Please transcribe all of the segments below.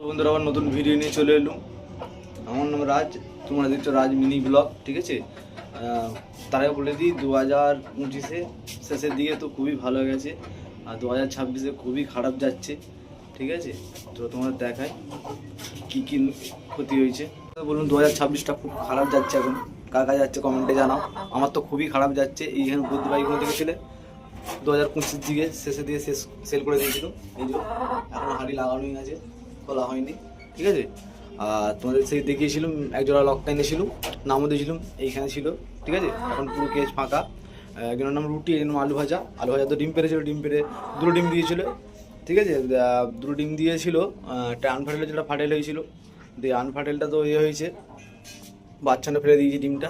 বন্ধুরা আবার নতুন ভিডিও নিয়ে চলে এলুম। আমার নাম রাজ, তোমরা দেখছো রাজ মিনি ব্লগ। ঠিক আছে, তার আগে বলে দিই 2025-এ শেষের দিকে তো খুবই ভালো হয়ে গেছে, আর 2026-এ খুবই খারাপ যাচ্ছে। ঠিক আছে, তো তোমাদের দেখায় কী কী ক্ষতি হয়েছে। বলুন 2026টা খুব খারাপ যাচ্ছে। এখন কাকা যাচ্ছে কমেন্টে জানাও। আমার তো খুবই খারাপ যাচ্ছে। এইখানে বুদ্ধ বাইকগুলো দেখেছিলে 2025-এর দিকে শেষের দিকে সেল করে দিয়েছিল। এই যে এখন হাঁড়ি লাগানোই আছে, খোলা হয়নি। ঠিক আছে, আর তোমাদের সেই দেখিয়েছিলাম একজোড়া লকটাইনে ছিল, নামও দিয়েছিলাম এইখানে ছিল। ঠিক আছে, এখন পুরো কেজ ফাঁকা। একজনের নাম রুটি, একজনের নাম আলু ভাজা। আলু ভাজা তো ডিম পেরেছিল, ডিম পেরে দুটো ডিম দিয়েছিল। ঠিক আছে, দুটো ডিম দিয়েছিল, একটা আনফাটেল যেটা ফাটেল হয়েছিল, দিয়ে আনফাটেলটা তো ইয়ে হয়েছে, বাচ্চাটা ফেলে দিয়েছি ডিমটা।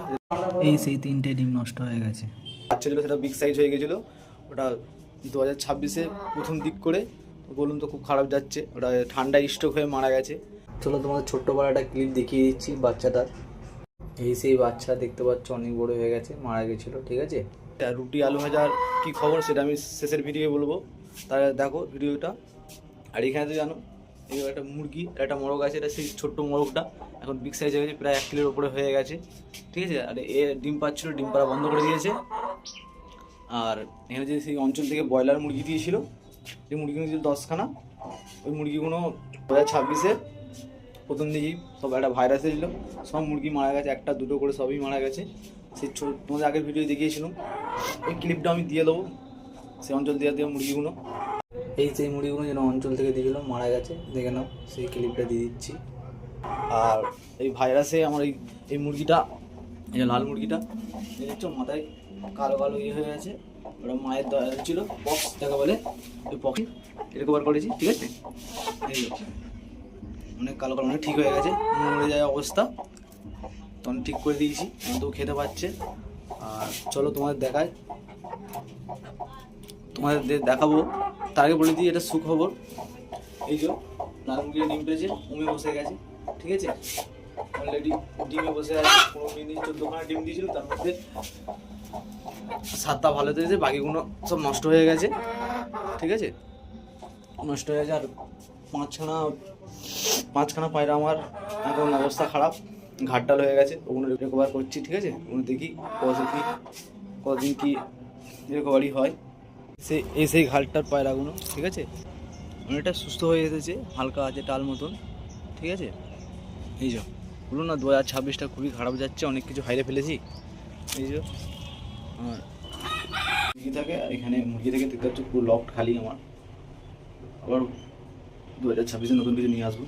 এই সেই 3টে ডিম নষ্ট হয়ে গেছে। বাচ্চা ছিল সেটা বিগ সাইজ হয়ে গেছিলো। ওটা 2026-এ প্রথম দিক করে বলুন তো খুব খারাপ যাচ্ছে। ওটা ঠান্ডায় স্ট্রোক হয়ে মারা গেছে। চলো তোমাদের ছোট্ট বড় একটা ক্লিপ দেখিয়ে দিচ্ছি বাচ্চাটার। এই সেই বাচ্চা দেখতে পাচ্ছ, অনেক বড় হয়ে গেছে, মারা গেছিলো। ঠিক আছে, আর রুটি আলু ভাজার কী খবর সেটা আমি শেষের ভিডিও বলবো, তাহলে দেখো ভিডিওটা। আর এখানে তো জানো এই একটা মুরগি, একটা মোরগ আছে, এটা সেই ছোট্ট মোরগটা এখন বিগ সাইজ হয়ে গেছে, প্রায় 1 কিলোর উপরে হয়ে গেছে। ঠিক আছে, আর এ ডিম পাচ্ছিলো, ডিম পাড়া বন্ধ করে দিয়েছে। আর এখানে যে সেই অঞ্চল থেকে ব্রয়লার মুরগি দিয়েছিল, যে মুরগিগুলো ছিল 10খানা, ওই মুরগিগুলো 2026-এ প্রথম দিকেই সব একটা ভাইরাস এসেছিল, সব মুরগি মারা গেছে, একটা দুটো করে সবই মারা গেছে। সেই তোমাদের আগের ভিডিও দেখিয়েছিলাম, ওই ক্লিপটা আমি দিয়ে দেবো, সেই অঞ্চল দিয়ে দেওয়া মুরগিগুলো। এই সেই মুরগিগুলো যেন অঞ্চল থেকে দিয়েছিল, মারা গেছে, দেখে নাও, সেই ক্লিপটা দিয়ে দিচ্ছি। আর এই ভাইরাসে আমার এই মুরগিটা, এই যে লাল মুরগিটা দেখছো, মাথায় কালো কালো ইয়ে হয়ে গেছে, ওটা মায়ের দয়া ছিল, পক্স দেখা বলে, ওই পক্স রিকভার করেছি। ঠিক আছে, এই অনেক কালো কালো, অনেক ঠিক হয়ে গেছে, মরে যায় অবস্থা, তখন ঠিক করে দিয়েছি, তো খেতে পাচ্ছে। আর চলো তোমাদের দেখায়, তোমাদের দেখাবো। তার আগে বলে দিই এটা সুখবর। এই যে লাল মুরগিটা ডিম পেয়েছে, উমে বসে গেছে। ঠিক আছে, অলরেডি ডিমে বসে আছে। 15 মিনিট 14খানা ডিম দিয়েছিল, তার মধ্যে 7টা ভালো দিয়েছে, বাকিগুলো সব নষ্ট হয়ে গেছে। ঠিক আছে, নষ্ট হয়ে গেছে। আর পাঁচখানা পায়রা আমার এখন অবস্থা খারাপ, ঘাটটাল হয়ে গেছে, ওগুলো রিকভার করছি। ঠিক আছে, ওগুলো দেখি কদিন কি রিকভারি হয়। সেই ঘাটটার পায়রাগুলো, ঠিক আছে, অনেকটা সুস্থ হয়ে এসেছে, হালকা আছে টাল মতন। ঠিক আছে, এই যে বলুন না 2026টা খুবই খারাপ যাচ্ছে, অনেক কিছু হারিয়ে ফেলেছি। এই যে আমার মুরগি থাকে, এখানে মুরগি থেকে দেখতে পাচ্ছ পুরো লফট খালি আমার। আবার 2026-এ নতুন কিছু নিয়ে আসবো।